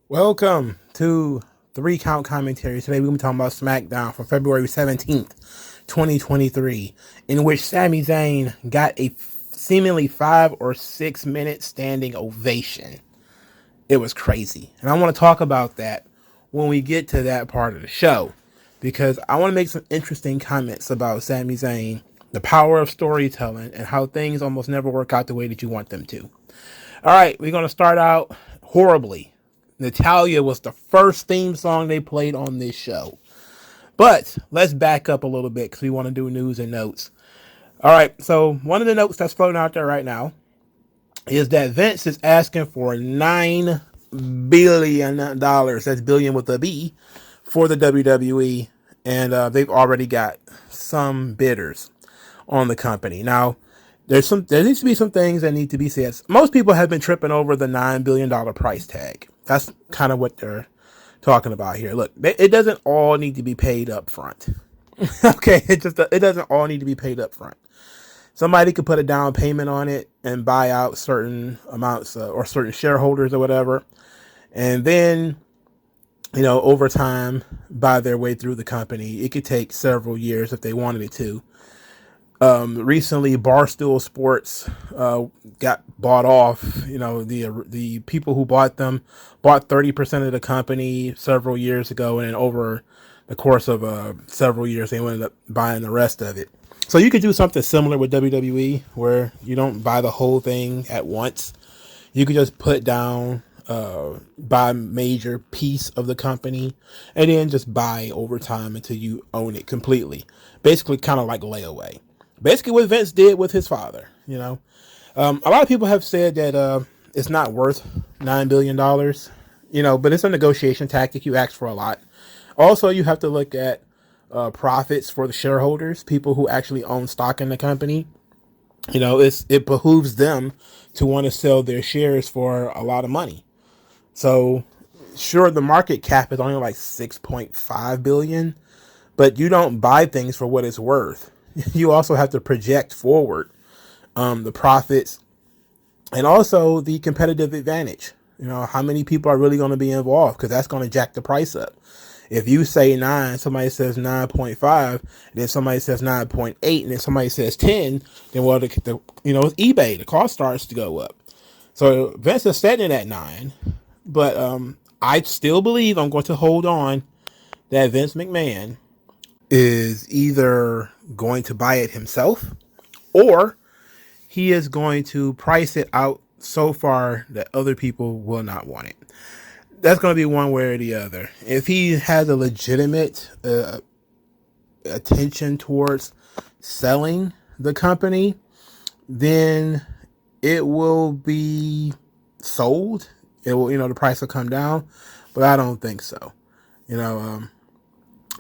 Welcome to 3 Count Commentary. Today we're going to be talking about SmackDown from February 17th, 2023, in which Sami Zayn got a seemingly 5 or 6 minute standing ovation. It was crazy. And I want to talk about that when we get to that part of the show, because I want to make some interesting comments about Sami Zayn, the power of storytelling, and how things almost never work out the way that you want them to. All right, we're going to start out horribly. Natalia was the first theme song they played on this show. But let's back up a little bit because we want to do news and notes. All right, so one of the notes that's floating out there right now is that Vince is asking for $9 billion. That's billion with a B for the WWE. And they've already got some bidders on the company. Now, there needs to be some things that need to be said. Most people have been tripping over the $9 billion price tag. That's kind of what they're talking about here. Look, it doesn't all need to be paid up front. Okay, it doesn't all need to be paid up front. Somebody could put a down payment on it and buy out certain amounts or certain shareholders or whatever. And then, over time, buy their way through the company. It could take several years if they wanted it to. Recently, Barstool Sports got bought off. The people who bought them bought 30% of the company several years ago, and then over the course of several years, they ended up buying the rest of it. So you could do something similar with WWE, where you don't buy the whole thing at once. You could just put down, buy a major piece of the company, and then just buy over time until you own it completely. Basically, kind of like layaway. Basically what Vince did with his father, a lot of people have said that it's not worth $9 billion, but it's a negotiation tactic. You ask for a lot. Also, you have to look at profits for the shareholders, people who actually own stock in the company. It behooves them to want to sell their shares for a lot of money. So, sure, the market cap is only like 6.5 billion, but you don't buy things for what it's worth. You also have to project forward the profits and also the competitive advantage. How many people are really going to be involved, because that's going to jack the price up. If you say 9, somebody says 9.5, then somebody says 9.8, and then somebody says 10, then it's eBay. The cost starts to go up. So Vince is setting it at 9, but I still believe I'm going to hold on that Vince McMahon is either going to buy it himself, or he is going to price it out so far that other people will not want it. That's going to be one way or the other. If he has a legitimate attention towards selling the company, then it will be sold. It will, the price will come down, but I don't think so.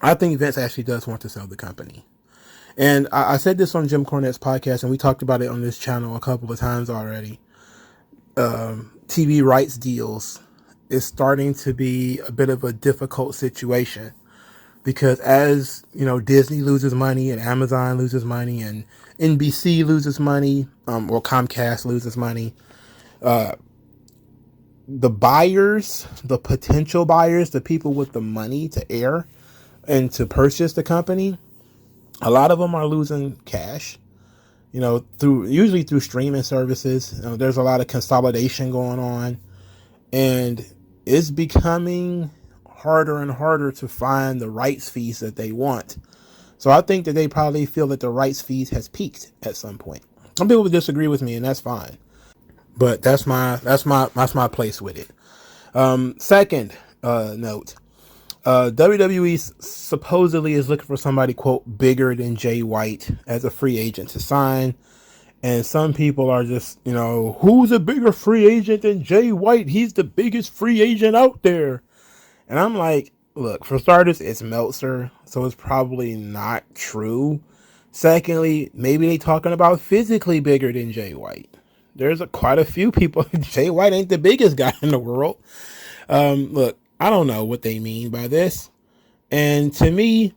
I think Vince actually does want to sell the company. And I said this on Jim Cornette's podcast, and we talked about it on this channel a couple of times already. TV rights deals is starting to be a bit of a difficult situation, because as Disney loses money and Amazon loses money and NBC loses money, or Comcast loses money, the buyers, the potential buyers, the people with the money to air and to purchase the company, a lot of them are losing cash, usually through streaming services. There's a lot of consolidation going on, and it's becoming harder and harder to find the rights fees that they want. So I think that they probably feel that the rights fees has peaked at some point. Some people would disagree with me, and that's fine, but that's my place with it. Second note. WWE supposedly is looking for somebody, quote, bigger than Jay White as a free agent to sign. And some people are just, who's a bigger free agent than Jay White? He's the biggest free agent out there. And I'm like, look, for starters, it's Meltzer, so it's probably not true. Secondly, maybe they talking about physically bigger than Jay White. There's quite a few people. Jay White ain't the biggest guy in the world. Look, I don't know what they mean by this. And to me,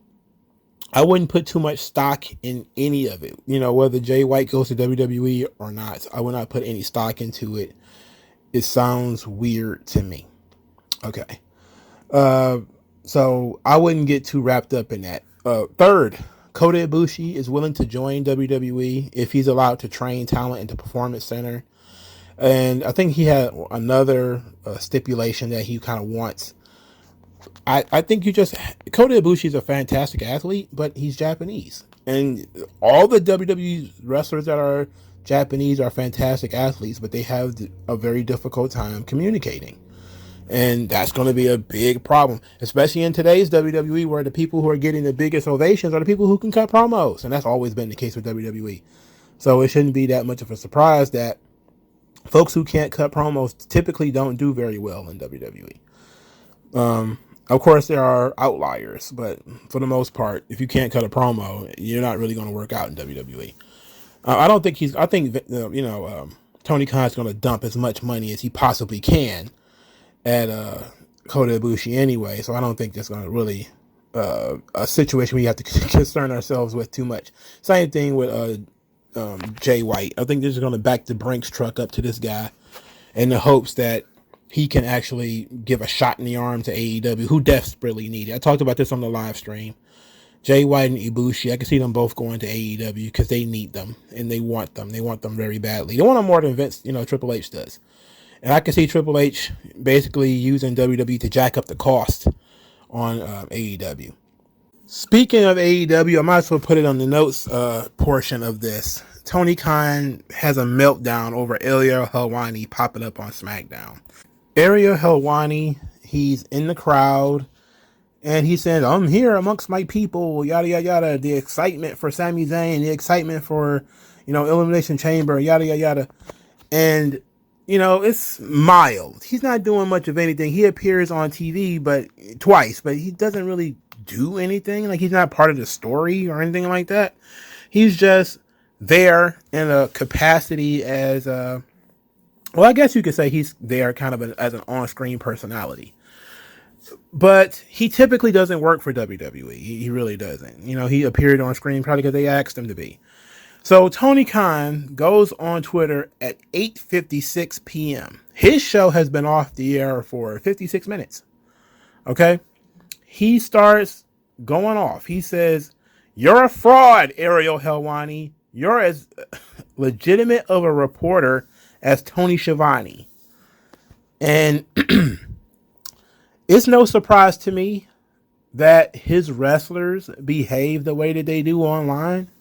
I wouldn't put too much stock in any of it. Whether Jay White goes to WWE or not, I would not put any stock into it. It sounds weird to me. Okay. So I wouldn't get too wrapped up in that. Third, Kota Ibushi is willing to join WWE if he's allowed to train talent into Performance Center. And I think he had another stipulation that he kind of wants. I think Kota Ibushi is a fantastic athlete, but he's Japanese. And all the WWE wrestlers that are Japanese are fantastic athletes, but they have a very difficult time communicating. And that's going to be a big problem, especially in today's WWE, where the people who are getting the biggest ovations are the people who can cut promos. And that's always been the case with WWE. So it shouldn't be that much of a surprise that folks who can't cut promos typically don't do very well in WWE. Of course, there are outliers, but for the most part, if you can't cut a promo, you're not really going to work out in WWE. I think Tony Khan's going to dump as much money as he possibly can at Kota Ibushi anyway, so I don't think that's going to really a situation we have to concern ourselves with too much. Same thing with Jay White. I think they're just going to back the Brinks truck up to this guy in the hopes that he can actually give a shot in the arm to AEW, who desperately need it. I talked about this on the live stream. Jay White and Ibushi, I can see them both going to AEW because they need them and they want them. They want them very badly. They want them more than Vince, Triple H does. And I can see Triple H basically using WWE to jack up the cost on AEW. Speaking of AEW, I might as well put it on the notes portion of this. Tony Khan has a meltdown over Ariel Helwani popping up on SmackDown. Ariel Helwani, he's in the crowd, and he says, "I'm here amongst my people, yada, yada, yada. The excitement for Sami Zayn, the excitement for, Elimination Chamber, yada, yada, yada." And, it's mild. He's not doing much of anything. He appears on TV twice, but he doesn't really do anything. Like, he's not part of the story or anything like that. He's just there in a capacity as I guess you could say he's there kind of as an on-screen personality. But he typically doesn't work for WWE. He really doesn't. He appeared on screen probably because they asked him to be. So Tony Khan goes on Twitter at 8:56 p.m. His show has been off the air for 56 minutes. Okay? He starts going off. He says, "You're a fraud, Ariel Helwani. You're as legitimate of a reporter as Tony Schiavone." And it's no surprise to me that his wrestlers behave the way that they do online.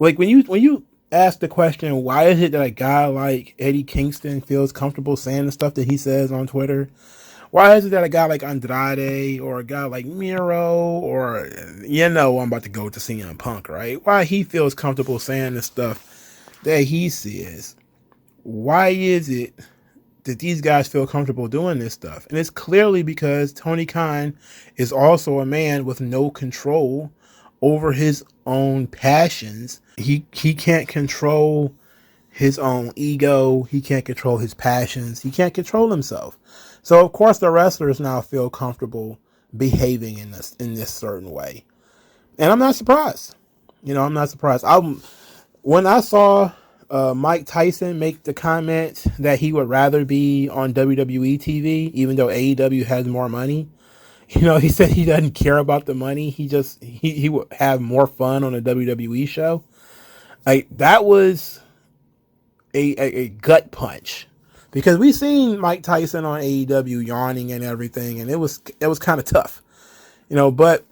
Like when you ask the question, why is it that a guy like Eddie Kingston feels comfortable saying the stuff that he says on Twitter? Why is it that a guy like Andrade or a guy like Miro or, I'm about to go to CM Punk, right? Why he feels comfortable saying the stuff that he says? Why is it that these guys feel comfortable doing this stuff? And it's clearly because Tony Khan is also a man with no control over his own passions. He can't control his own ego. He can't control his passions. He can't control himself. So of course the wrestlers now feel comfortable behaving in this certain way. And I'm not surprised. I'm not surprised. When I saw Mike Tyson make the comment that he would rather be on WWE TV, even though AEW has more money. He said he doesn't care about the money. He would have more fun on a WWE show. Like, that was a gut punch, because we seen Mike Tyson on AEW yawning and everything, and it was kind of tough, but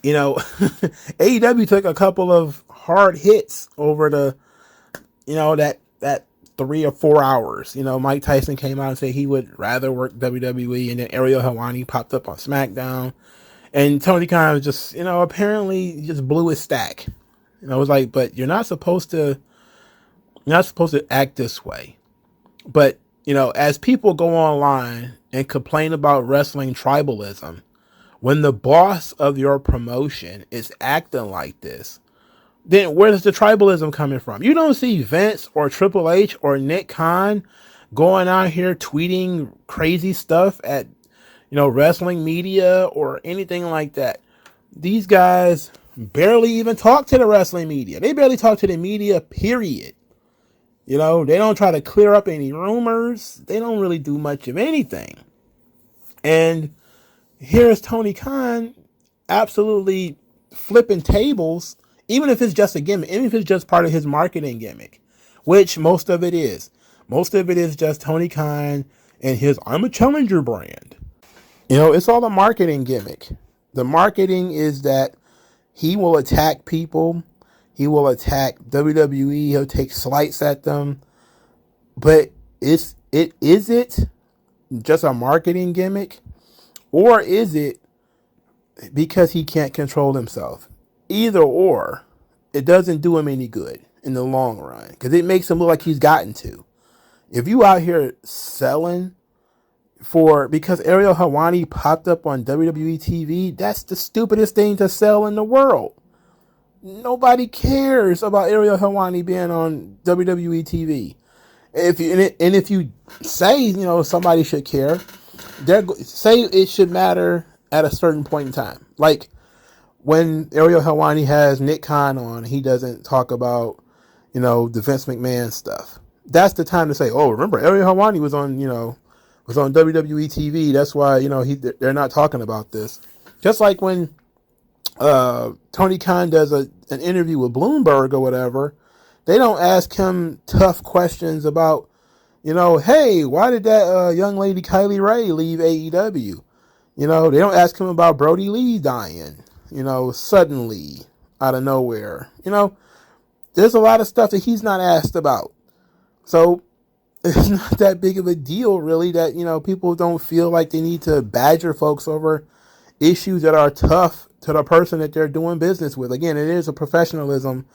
AEW took a couple of hard hits over that 3 or 4 hours. Mike Tyson came out and said he would rather work WWE, and then Ariel Helwani popped up on SmackDown, and Tony Khan was just, apparently just blew his stack. It was like, but you're not supposed to act this way. But, as people go online and complain about wrestling tribalism, when the boss of your promotion is acting like this, then where's the tribalism coming from? You don't see Vince or Triple H or Nick Khan going out here tweeting crazy stuff at, wrestling media or anything like that. These guys barely even talk to the wrestling media. They barely talk to the media, period. They don't try to clear up any rumors. They don't really do much of anything. And here's Tony Khan absolutely flipping tables, even if it's just a gimmick, even if it's just part of his marketing gimmick, which most of it is. Most of it is just Tony Khan and his I'm a challenger brand. It's all a marketing gimmick. The marketing is that he will attack people. He will attack WWE. He'll take slights at them. But is it just a marketing gimmick? Or is it because he can't control himself? Either or, it doesn't do him any good in the long run. Because it makes him look like he's gotten to. If you out here selling because Ariel Helwani popped up on WWE TV, that's the stupidest thing to sell in the world. Nobody cares about Ariel Helwani being on WWE TV. If you say somebody should care, say it should matter at a certain point in time. Like when Ariel Helwani has Nick Khan on, he doesn't talk about the Vince McMahon stuff. That's the time to say, oh, remember Ariel Helwani was on WWE TV. That's why they're not talking about this. Just like when Tony Khan does an interview with Bloomberg or whatever, they don't ask him tough questions about, hey, why did that young lady Kylie Ray leave AEW? They don't ask him about Brody Lee dying, suddenly out of nowhere. There's a lot of stuff that he's not asked about. So it's not that big of a deal, really, that, people don't feel like they need to badger folks over issues that are tough to the person that they're doing business with. Again, it is a professionalism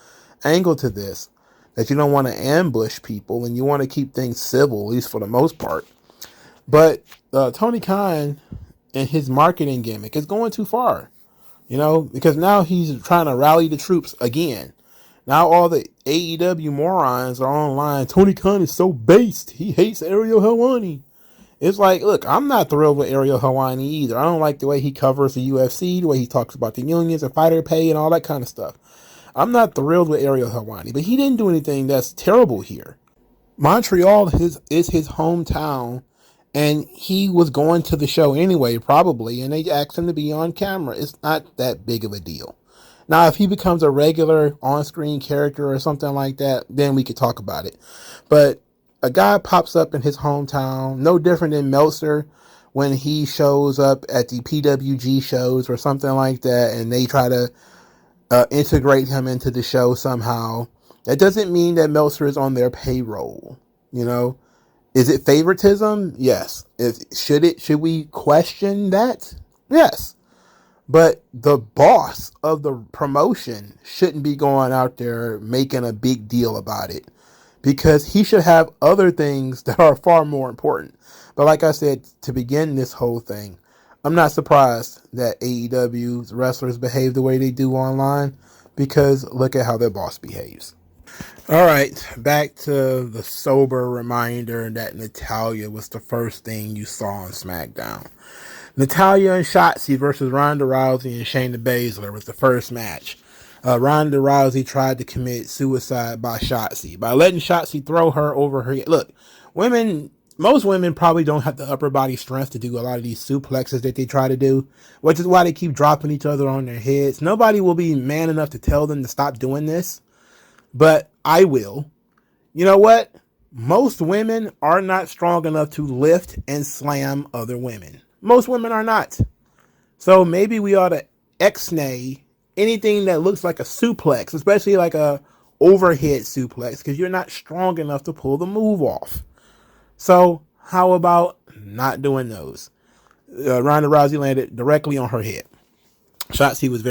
angle to this, that you don't want to ambush people and you want to keep things civil, at least for the most part. But Tony Khan and his marketing gimmick is going too far, because now he's trying to rally the troops again. Now all the AEW morons are online. Tony Khan is so based. He hates Ariel Helwani. It's like, look, I'm not thrilled with Ariel Helwani either. I don't like the way he covers the UFC, the way he talks about the unions and fighter pay and all that kind of stuff. I'm not thrilled with Ariel Helwani, but he didn't do anything that's terrible here. Montreal is his hometown, and he was going to the show anyway, probably, and they asked him to be on camera. It's not that big of a deal. Now, if he becomes a regular on-screen character or something like that, then we could talk about it. But a guy pops up in his hometown, no different than Meltzer when he shows up at the PWG shows or something like that, and they try to integrate him into the show somehow. That doesn't mean that Meltzer is on their payroll. Is it favoritism? Yes. Should we question that? Yes. But the boss of the promotion shouldn't be going out there making a big deal about it, because he should have other things that are far more important. But like I said, to begin this whole thing, I'm not surprised that AEW's wrestlers behave the way they do online, because look at how their boss behaves. All right, back to the sober reminder that Natalya was the first thing you saw on SmackDown. Natalya and Shotzi versus Ronda Rousey and Shayna Baszler was the first match. Ronda Rousey tried to commit suicide by Shotzi by letting Shotzi throw her over her head. Look, most women probably don't have the upper body strength to do a lot of these suplexes that they try to do, which is why they keep dropping each other on their heads. Nobody will be man enough to tell them to stop doing this, but I will. You know what? Most women are not strong enough to lift and slam other women. Most women are not. So maybe we ought to ex-nay anything that looks like a suplex, especially like a overhead suplex, because you're not strong enough to pull the move off. So how about not doing those? Ronda Rousey landed directly on her head. Shotzi was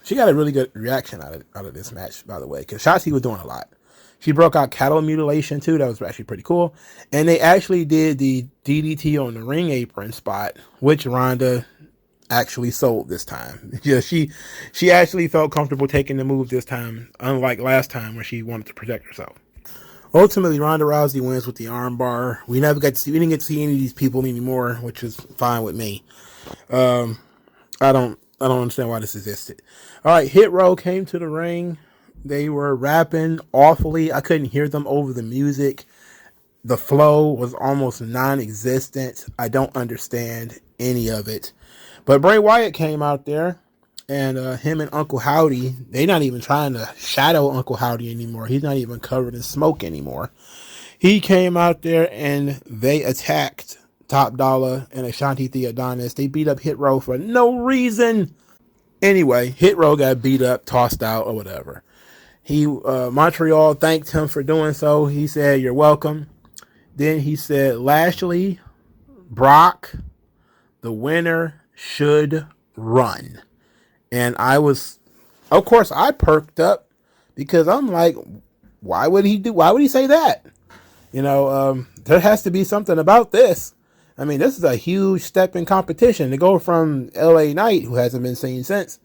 she got a really good reaction out of this match, by the way, because Shotzi was doing a lot. She broke out cattle mutilation too. That was actually pretty cool. And they actually did the DDT on the ring apron spot, which Ronda actually sold this time. Yeah, she actually felt comfortable taking the move this time, unlike last time where she wanted to protect herself. Ultimately, Ronda Rousey wins with the armbar. We didn't get to see any of these people anymore, which is fine with me. I don't understand why this existed. All right, Hit Row came to the ring. They were rapping awfully. I couldn't hear them over the music. The flow was almost non-existent. I don't understand any of it. But Bray Wyatt came out there, and him and Uncle Howdy, they're not even trying to shadow Uncle Howdy anymore. He's not even covered in smoke anymore. He came out there and they attacked Top Dollar and Ashanti Theodonis. They beat up Hit Row for no reason. Anyway, Hit Row got beat up, tossed out, or whatever. Montreal thanked him for doing so. He said, "You're welcome." Then he said, "Lashley, Brock, the winner should run." And of course, I perked up because I'm like, why would he say that? There has to be something about this. I mean, this is a huge step in competition to go from LA Knight, who hasn't been seen since.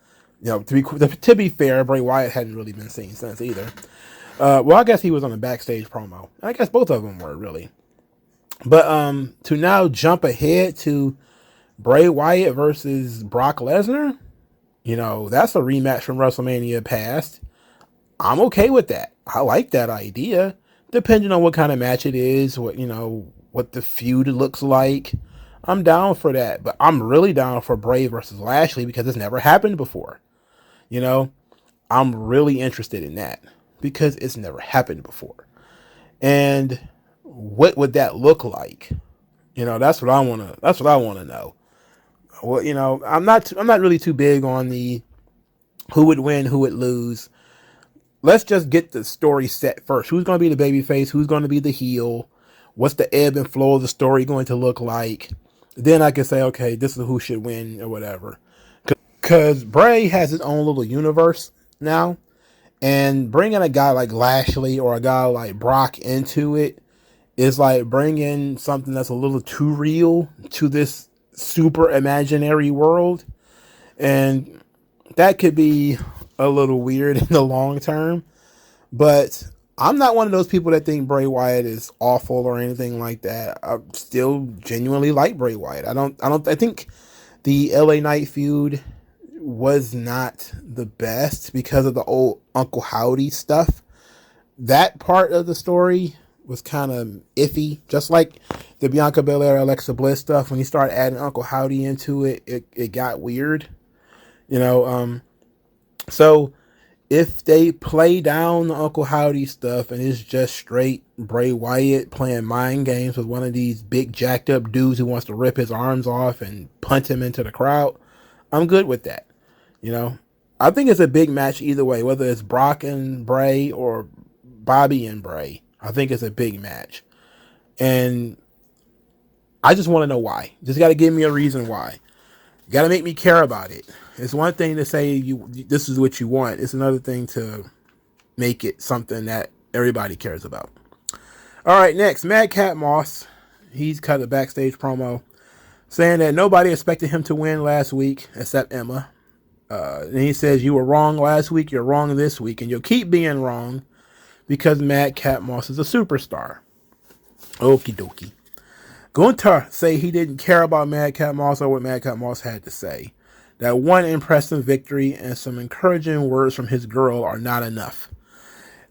To be fair, Bray Wyatt hadn't really been seen since either. Well, I guess he was on a backstage promo. I guess both of them were really. But to now jump ahead to Bray Wyatt versus Brock Lesnar, that's a rematch from WrestleMania past. I'm okay with that. I like that idea, depending on what kind of match it is, what the feud looks like. I'm down for that, but I'm really down for Bray versus Lashley because it's never happened before. I'm really interested in that because it's never happened before. And what would that look like? That's what I want to know. Well, I'm not really too big on the who would win, who would lose. Let's just get the story set first. Who's going to be the babyface? Who's going to be the heel? What's the ebb and flow of the story going to look like? Then I can say, okay, this is who should win or whatever. Because Bray has his own little universe now. And bringing a guy like Lashley or a guy like Brock into it is like bringing something that's a little too real to this super imaginary world. And that could be a little weird in the long term. But I'm not one of those people that think Bray Wyatt is awful or anything like that. I still genuinely like Bray Wyatt. I think the LA Knight feud was not the best because of the old Uncle Howdy stuff. That part of the story was kind of iffy, just like the Bianca Belair, Alexa Bliss stuff. When you start adding Uncle Howdy into it, it got weird, so if they play down the Uncle Howdy stuff and it's just straight Bray Wyatt playing mind games with one of these big jacked up dudes who wants to rip his arms off and punch him into the crowd, I'm good with that. I think it's a big match either way, whether it's Brock and Bray or Bobby and Bray. I think it's a big match. And I just want to know why. Just got to give me a reason why. You got to make me care about it. It's one thing to say this is what you want. It's another thing to make it something that everybody cares about. All right, next, Madcap Moss. He's cut a backstage promo saying that nobody expected him to win last week except Emma. And he says, "You were wrong last week, you're wrong this week, and you'll keep being wrong because Madcap Moss is a superstar." Okie dokie. Gunther say he didn't care about Madcap Moss or what Madcap Moss had to say. That one impressive victory and some encouraging words from his girl are not enough.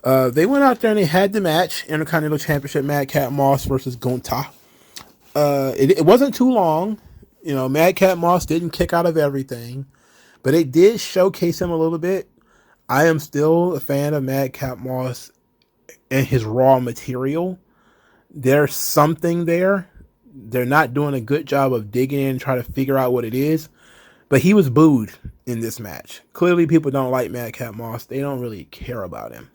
They went out there and they had the match, Intercontinental Championship, Madcap Moss versus Gunther. It wasn't too long. Madcap Moss didn't kick out of everything, but it did showcase him a little bit. I am still a fan of Madcap Moss and his raw material. There's something there. They're not doing a good job of digging in and trying to figure out what it is. But he was booed in this match. Clearly, people don't like Madcap Moss. They don't really care about him.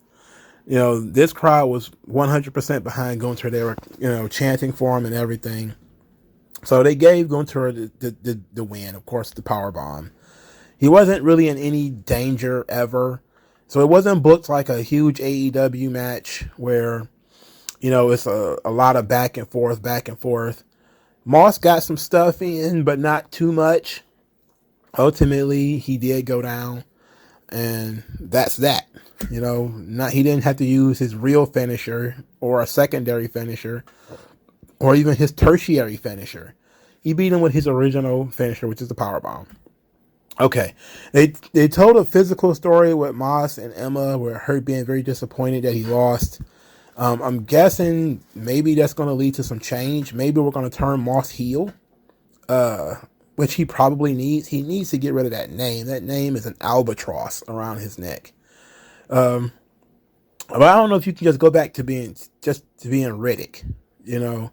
This crowd was 100% behind Gunther. They were, chanting for him and everything. So they gave Gunther the win, of course, the powerbomb. He wasn't really in any danger ever. So it wasn't booked like a huge AEW match where, it's a lot of back and forth. Moss got some stuff in, but not too much. Ultimately, he did go down, and that's that. He didn't have to use his real finisher or a secondary finisher or even his tertiary finisher. He beat him with his original finisher, which is the powerbomb. Okay, they told a physical story with Moss and Emma, where her being very disappointed that he lost. I'm guessing maybe that's going to lead to some change. Maybe we're going to turn Moss heel, which he probably needs. He needs to get rid of that name. That name is an albatross around his neck. But I don't know if you can just go back to being Riddick. You know,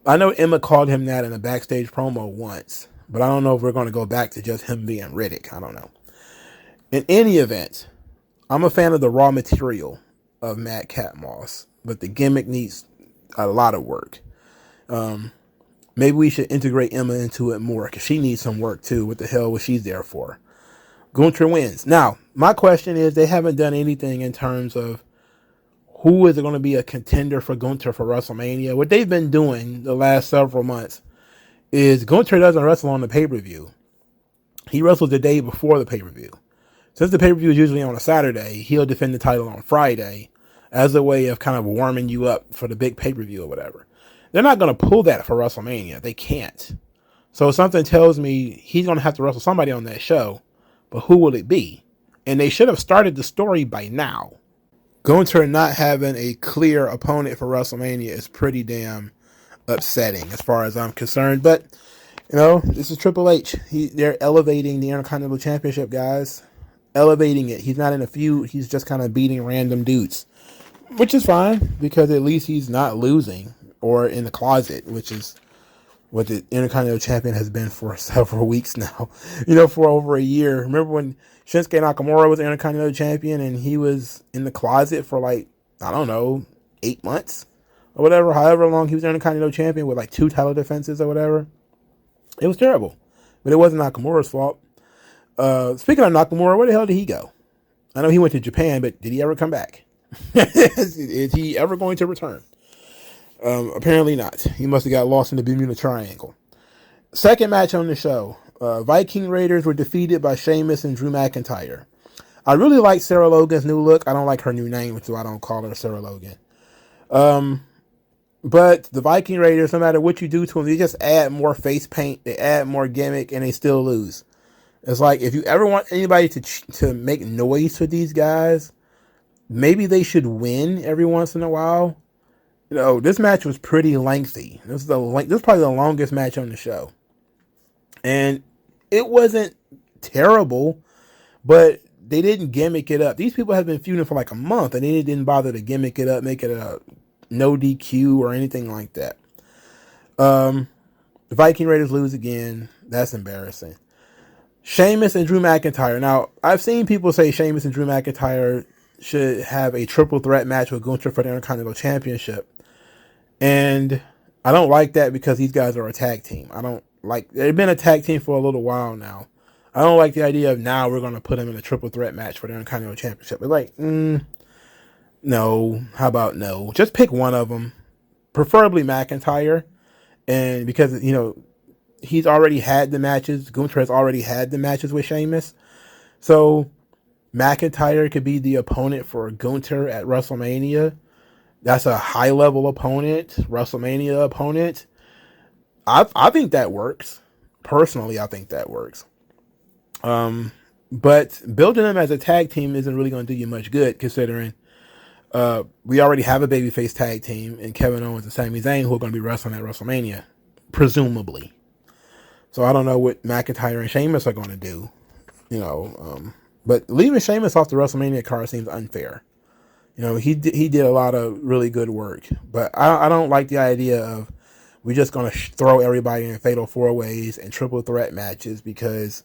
I know Emma called him that in a backstage promo once, but I don't know if we're going to go back to just him being Riddick. I don't know. In any event, I'm a fan of the raw material of Madcap Moss, but the gimmick needs a lot of work. Maybe we should integrate Emma into it more because she needs some work too. What the hell was she there for? Gunther wins. Now, my question is, they haven't done anything in terms of who is going to be a contender for Gunther for WrestleMania. What they've been doing the last several months is Gunther doesn't wrestle on the pay-per-view. He wrestles the day before the pay-per-view. Since the pay-per-view is usually on a Saturday, he'll defend the title on Friday as a way of kind of warming you up for the big pay-per-view or whatever. They're not going to pull that for WrestleMania. They can't. So something tells me he's going to have to wrestle somebody on that show. But who will it be? And they should have started the story by now. Gunther not having a clear opponent for WrestleMania is pretty damn upsetting as far as I'm concerned. But, you know, this is Triple H. They're elevating the Intercontinental Championship, guys. Elevating it. He's not in a feud. He's just kind of beating random dudes. Which is fine, because at least he's not losing or in the closet, which is what the Intercontinental Champion has been for several weeks now. You know, for over a year. Remember when Shinsuke Nakamura was the Intercontinental Champion and he was in the closet for like, I don't know, 8 months or whatever, however long he was Intercontinental Champion with like 2 title defenses or whatever. It was terrible. But it wasn't Nakamura's fault. Speaking of Nakamura, where the hell did he go? I know he went to Japan, but did he ever come back? Is he ever going to return? Apparently not. He must have got lost in the Bermuda Triangle. Second match on the show. Viking Raiders were defeated by Sheamus and Drew McIntyre. I really like Sarah Logan's new look. I don't like her new name, which is why I don't call her Sarah Logan. But the Viking Raiders, no matter what you do to them, they just add more face paint, they add more gimmick, and they still lose. It's like, if you ever want anybody to make noise for these guys, maybe they should win every once in a while. You know, this match was pretty lengthy. This is probably the longest match on the show. And it wasn't terrible, but they didn't gimmick it up. These people have been feuding for like a month, and they didn't bother to gimmick it up, make it a no DQ or anything like that. The Viking Raiders lose again. That's embarrassing. Sheamus and Drew McIntyre. Now, I've seen people say Sheamus and Drew McIntyre should have a triple threat match with Gunther for the Intercontinental Championship. And I don't like that because these guys are a tag team. They've been a tag team for a little while now. I don't like the idea of now we're going to put them in a triple threat match for the Intercontinental Championship. It's like, no. How about no? Just pick one of them, preferably McIntyre. And because, you know, he's already had the matches. Gunther has already had the matches with Sheamus. So McIntyre could be the opponent for Gunther at WrestleMania. That's a high-level opponent, WrestleMania opponent. I think that works. Personally, I think that works. But building them as a tag team isn't really going to do you much good, considering we already have a babyface tag team in Kevin Owens and Sami Zayn, who are going to be wrestling at WrestleMania, presumably. So I don't know what McIntyre and Sheamus are going to do, you know. But leaving Sheamus off the WrestleMania card seems unfair. You know, he did a lot of really good work, but I don't like the idea of we're just going to throw everybody in fatal 4-ways and triple threat matches because,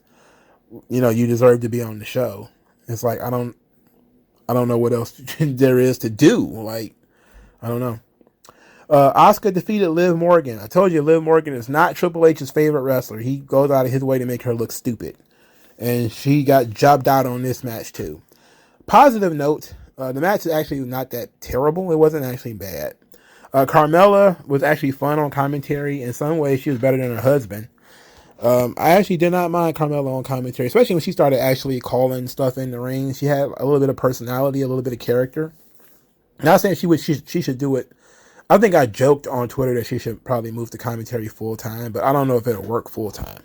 you know, you deserve to be on the show. It's like, I don't know what else there is to do. Like, I don't know. Asuka defeated Liv Morgan. I told you Liv Morgan is not Triple H's favorite wrestler. He goes out of his way to make her look stupid. And she got jobbed out on this match too. Positive note, the match is actually not that terrible. It wasn't actually bad. Carmella was actually fun on commentary. In some ways, she was better than her husband. I actually did not mind Carmella on commentary, especially when she started actually calling stuff in the ring. She had a little bit of personality, a little bit of character. Not saying she should do it. I think I joked on Twitter that she should probably move to commentary full time, but I don't know if it'll work full time.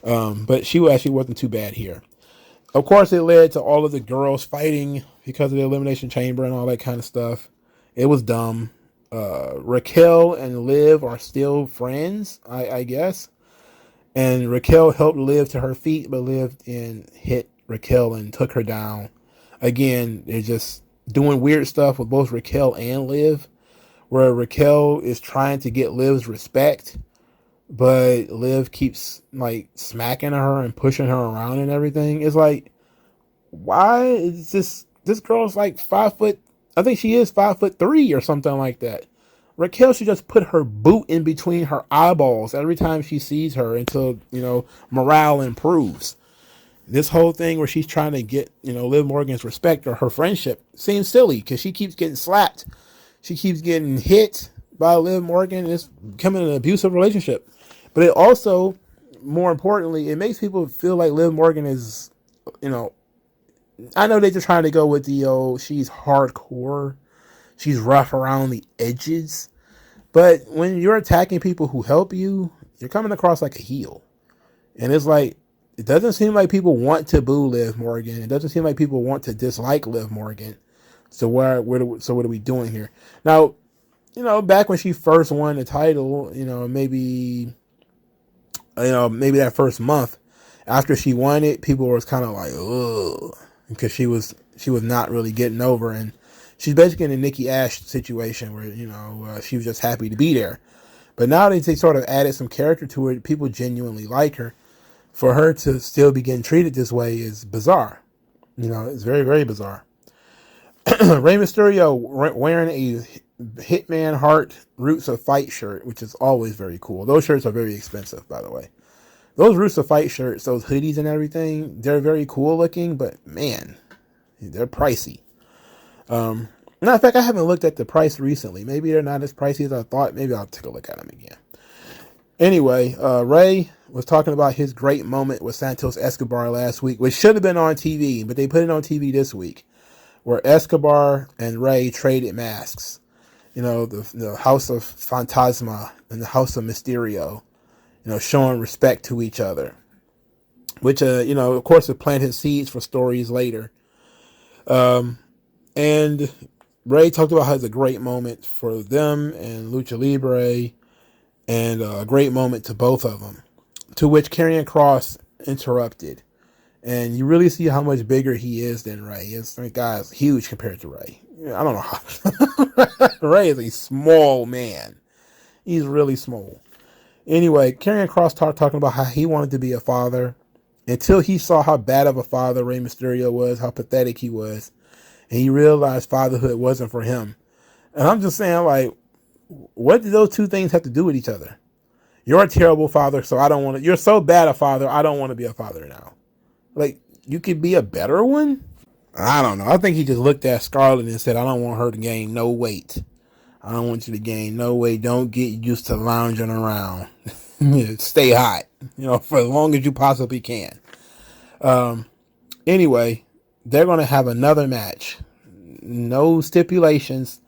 But she actually wasn't too bad here. Of course, it led to all of the girls fighting because of the Elimination Chamber and all that kind of stuff. It was dumb. Raquel and Liv are still friends, I guess. And Raquel helped Liv to her feet, but Liv and hit Raquel and took her down. Again, they're just doing weird stuff with both Raquel and Liv, where Raquel is trying to get Liv's respect, but Liv keeps like smacking her and pushing her around and everything. It's like, why is this girl's like 5 foot? I think she is 5'3" or something like that. Raquel should just put her boot in between her eyeballs every time she sees her until, morale improves. This whole thing where she's trying to get, Liv Morgan's respect or her friendship seems silly because she keeps getting slapped. She keeps getting hit by Liv Morgan. It's becoming an abusive relationship. But it also, more importantly, it makes people feel like Liv Morgan is, I know they're just trying to go with the, she's hardcore. She's rough around the edges. But when you're attacking people who help you, you're coming across like a heel. And it's like, it doesn't seem like people want to boo Liv Morgan. It doesn't seem like people want to dislike Liv Morgan. So what are we doing here? Now, back when she first won the title, maybe that first month after she won it, people was kind of like, ugh, because she was not really getting over, and she's basically in a Nikki Ash situation where she was just happy to be there. But now they sort of added some character to her. People genuinely like her. For her to still be getting treated this way is bizarre. It's very, very bizarre. Rey Mysterio wearing a Hitman Heart Roots of Fight shirt, which is always very cool. Those shirts are very expensive, by the way. Those Roots of Fight shirts, those hoodies and everything, they're very cool looking, but man, they're pricey. Matter of fact, I haven't looked at the price recently. Maybe they're not as pricey as I thought. Maybe I'll take a look at them again. Anyway, Rey was talking about his great moment with Santos Escobar last week, which should have been on TV, but they put it on TV this week, where Escobar and Rey traded masks. The House of Fantasma and the House of Mysterio, showing respect to each other, which, of course, would plant his seeds for stories later. And Rey talked about how it's a great moment for them and Lucha Libre, and a great moment to both of them, to which Karrion Kross interrupted. And you really see how much bigger he is than Rey. This guy's huge compared to Rey. I don't know how. Rey is a small man. He's really small. Anyway, Karrion Kross talking about how he wanted to be a father until he saw how bad of a father Rey Mysterio was, how pathetic he was. And he realized fatherhood wasn't for him. And I'm just saying, like, what do those two things have to do with each other? You're a terrible father, so I don't want to. You're so bad a father, I don't want to be a father now. Like, you could be a better one? I don't know. I think he just looked at Scarlett and said, I don't want her to gain no weight. I don't want you to gain no weight. Don't get used to lounging around. Stay hot, for as long as you possibly can. Anyway, they're going to have another match. No stipulations.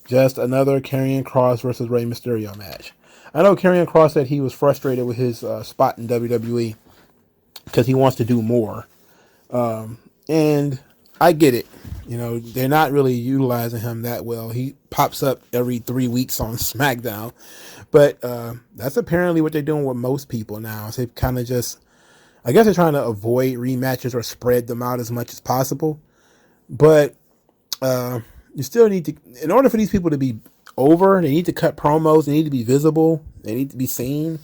Just another Karrion Kross versus Rey Mysterio match. I know Karrion Kross said he was frustrated with his spot in WWE because he wants to do more. And I get it. They're not really utilizing him that well. He pops up every 3 weeks on SmackDown. But that's apparently what they're doing with most people now. So they kind of just, I guess they're trying to avoid rematches or spread them out as much as possible. But you still need to, in order for these people to be over, they need to cut promos. They need to be visible. They need to be seen.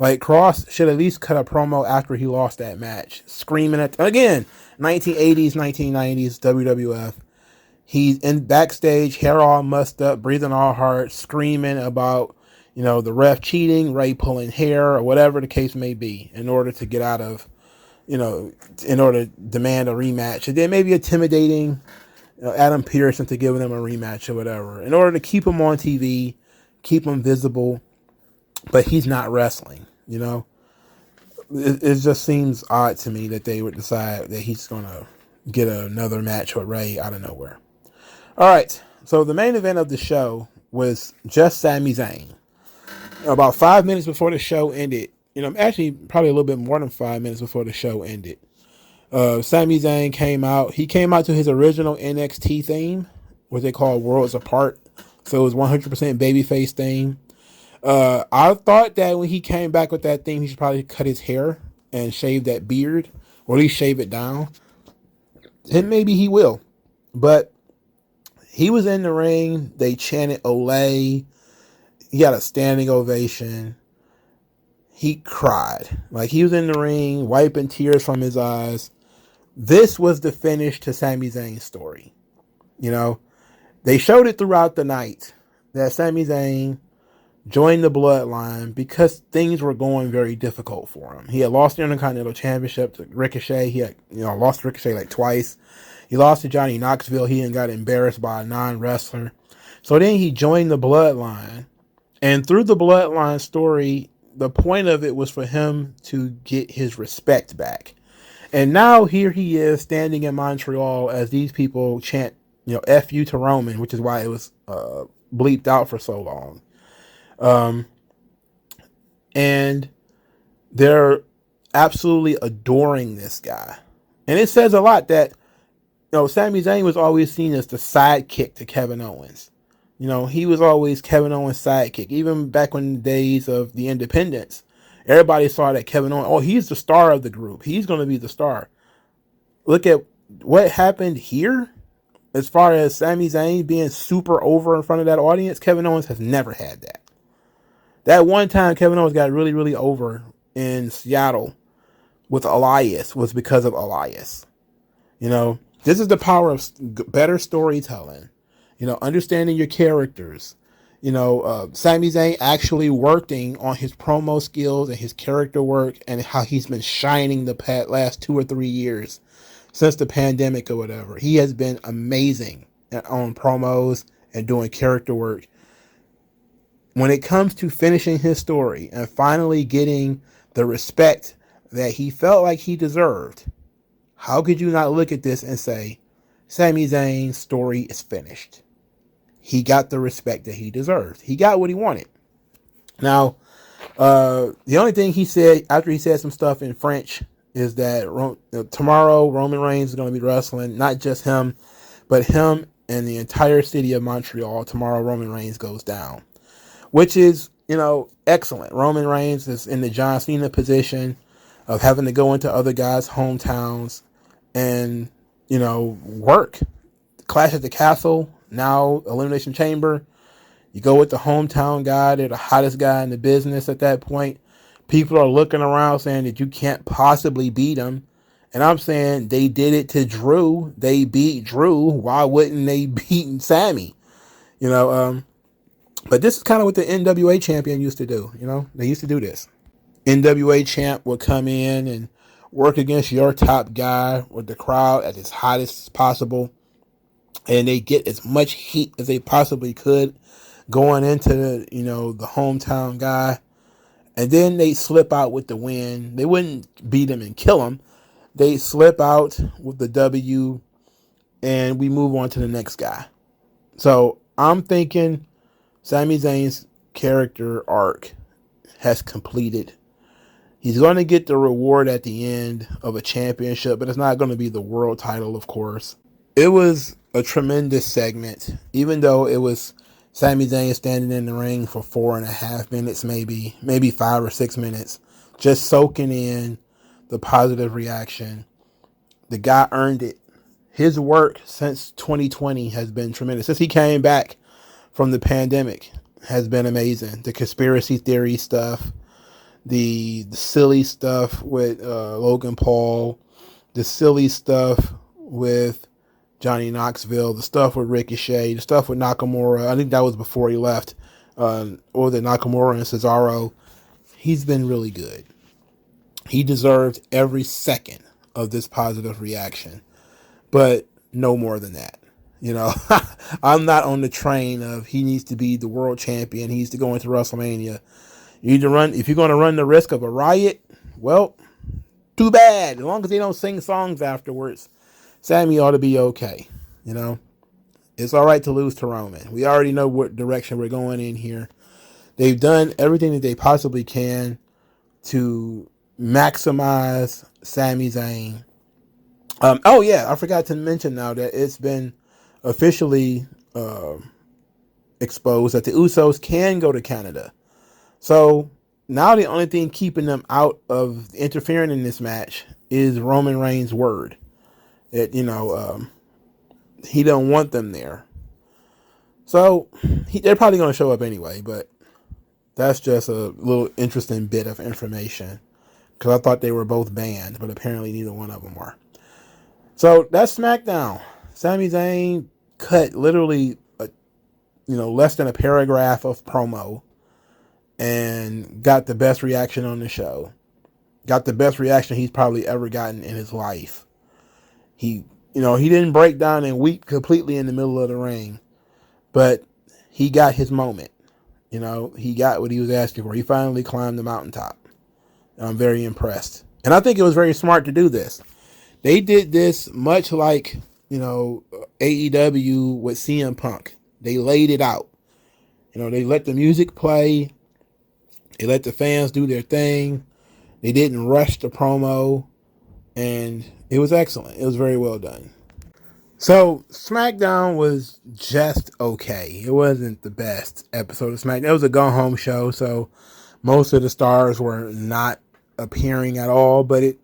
Like, Kross should at least cut a promo after he lost that match, screaming at, again, 1980s, 1990s WWF. He's in backstage, hair all mussed up, breathing all hard, screaming about, the ref cheating, Rey pulling hair, or whatever the case may be, in order to get out of, in order to demand a rematch. And then maybe intimidating Adam Pearce into giving them a rematch or whatever, in order to keep him on TV, keep him visible. But he's not wrestling, It just seems odd to me that they would decide that he's going to get another match with Rey out of nowhere. All right, so the main event of the show was just Sami Zayn. About 5 minutes before the show ended, actually probably a little bit more than 5 minutes before the show ended, Sami Zayn came out. He came out to his original NXT theme, what they call Worlds Apart. So it was 100% babyface theme. I thought that when he came back with that theme, he should probably cut his hair and shave that beard, or at least shave it down. And maybe he will. But he was in the ring. They chanted Olay. He got a standing ovation. He cried. Like, he was in the ring, wiping tears from his eyes. This was the finish to Sami Zayn's story. You know, they showed it throughout the night that Sami Zayn joined the Bloodline because things were going very difficult for him. He had lost the Intercontinental Championship to Ricochet. He had, lost Ricochet like twice. He lost to Johnny Knoxville. He got embarrassed by a non-wrestler. So then he joined the Bloodline. And through the Bloodline story, the point of it was for him to get his respect back. And now here he is standing in Montreal as these people chant, F you to Roman, which is why it was bleeped out for so long. And they're absolutely adoring this guy. And it says a lot that, Sami Zayn was always seen as the sidekick to Kevin Owens. He was always Kevin Owens' sidekick. Even back in the days of the Independents, everybody saw that Kevin Owens, he's the star of the group. He's going to be the star. Look at what happened here. As far as Sami Zayn being super over in front of that audience, Kevin Owens has never had that. That one time Kevin Owens got really, really over in Seattle with Elias was because of Elias. This is the power of better storytelling. Understanding your characters. Sami Zayn actually working on his promo skills and his character work and how he's been shining the last 2 or 3 years since the pandemic or whatever. He has been amazing on promos and doing character work. When it comes to finishing his story and finally getting the respect that he felt like he deserved, how could you not look at this and say, Sami Zayn's story is finished? He got the respect that he deserved. He got what he wanted. Now, the only thing he said after he said some stuff in French is that tomorrow Roman Reigns is going to be wrestling, not just him, but him and the entire city of Montreal. Tomorrow Roman Reigns goes down, which is, excellent. Roman Reigns is in the John Cena position of having to go into other guys' hometowns and, work. Clash at the Castle, now Elimination Chamber. You go with the hometown guy. They're the hottest guy in the business at that point. People are looking around saying that you can't possibly beat him. And I'm saying they did it to Drew. They beat Drew. Why wouldn't they beat Sammy? But this is kind of what the NWA champion used to do. They used to do this. NWA champ would come in and work against your top guy with the crowd at its hottest as possible. And they get as much heat as they possibly could going into the hometown guy. And then they slip out with the win. They wouldn't beat him and kill him. They slip out with the W and we move on to the next guy. So I'm thinking Sami Zayn's character arc has completed. He's going to get the reward at the end of a championship, but it's not going to be the world title, of course. It was a tremendous segment, even though it was Sami Zayn standing in the ring for 4.5 minutes, maybe 5 or 6 minutes, just soaking in the positive reaction. The guy earned it. His work since 2020 has been tremendous. Since he came back from the pandemic has been amazing. The conspiracy theory stuff, the silly stuff with Logan Paul, the silly stuff with Johnny Knoxville, the stuff with Ricochet, the stuff with Nakamura. I think that was before he left. Or the Nakamura and Cesaro. He's been really good. He deserved every second of this positive reaction. But no more than that. I'm not on the train of he needs to be the world champion. He needs to go into WrestleMania. If you're going to run the risk of a riot, well, too bad. As long as they don't sing songs afterwards, Sammy ought to be okay. It's all right to lose to Roman. We already know what direction we're going in here. They've done everything that they possibly can to maximize Sami Zayn. Oh yeah, I forgot to mention now that it's been officially exposed that the Usos can go to Canada. So now the only thing keeping them out of interfering in this match is Roman Reigns' word that he don't want them there. So they're probably going to show up anyway, but that's just a little interesting bit of information because I thought they were both banned, but apparently neither one of them are. So that's SmackDown. Sami Zayn cut literally less than a paragraph of promo and got the best reaction on the show. Got the best reaction he's probably ever gotten in his life. He didn't break down and weep completely in the middle of the ring, but he got his moment. He got what he was asking for. He finally climbed the mountaintop. I'm very impressed. And I think it was very smart to do this. They did this much like, AEW with CM Punk. They laid it out. They let the music play. They let the fans do their thing. They didn't rush the promo. And it was excellent. It was very well done. So, SmackDown was just okay. It wasn't the best episode of SmackDown. It was a go-home show, so most of the stars were not appearing at all, but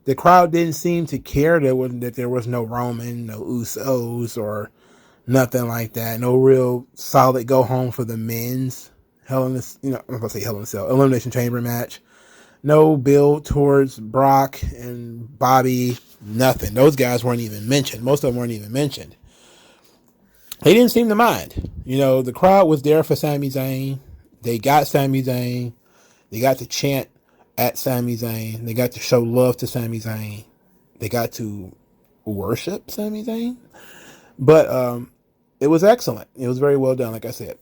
the crowd didn't seem to care that there was no Roman, no Usos, or nothing like that. No real solid go-home for the men's Elimination Chamber match. No build towards Brock and Bobby. Nothing. Those guys weren't even mentioned. Most of them weren't even mentioned. They didn't seem to mind. The crowd was there for Sami Zayn. They got Sami Zayn. They got to chant at Sami Zayn. They got to show love to Sami Zayn. They got to worship Sami Zayn. But it was excellent. It was very well done, like I said.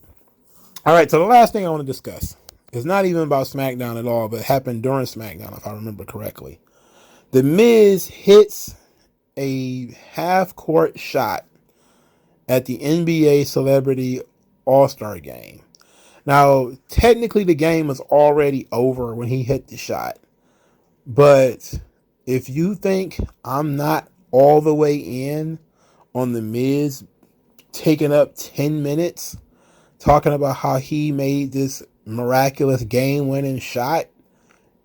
All right, so the last thing I want to discuss is not even about SmackDown at all, but it happened during SmackDown, if I remember correctly. The Miz hits a half-court shot at the NBA Celebrity All-Star Game. Now, technically the game was already over when he hit the shot. But if you think I'm not all the way in on the Miz taking up 10 minutes talking about how he made this miraculous game-winning shot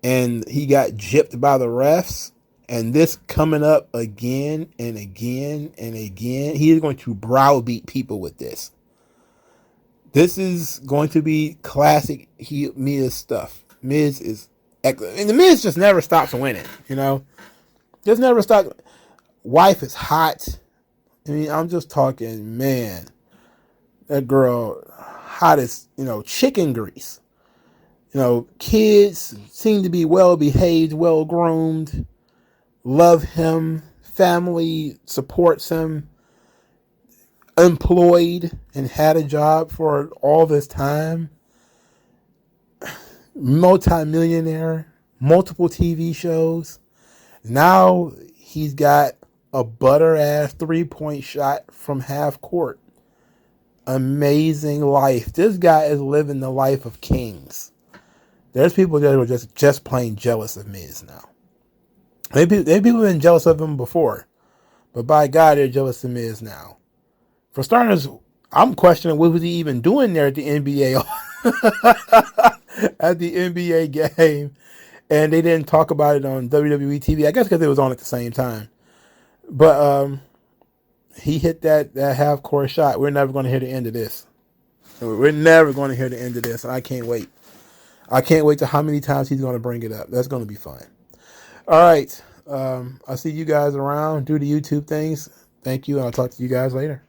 and he got gypped by the refs, and this coming up again and again and again, he is going to browbeat people with this. This is going to be classic Miz stuff. Miz is excellent. And the Miz just never stops winning, Just never stops. Wife is hot. I'm just talking, man. That girl, hot as, chicken grease. Kids seem to be well-behaved, well-groomed, love him, family supports him, employed and had a job for all this time, multi-millionaire, multiple TV shows. Now he's got a butter-ass three-point shot from half court. Amazing life. This guy is living the life of kings. There's people that were just plain jealous of Miz now. Maybe people have been jealous of him before, but by God, they're jealous of Miz now. For starters, I'm questioning what was he even doing there at the NBA at the NBA game, and they didn't talk about it on WWE TV. I guess because it was on at the same time. But he hit that half court shot. We're never going to hear the end of this. We're never going to hear the end of this, and I can't wait. I can't wait to how many times he's going to bring it up. That's going to be fun. All right. I'll see you guys around. Do the YouTube things. Thank you, and I'll talk to you guys later.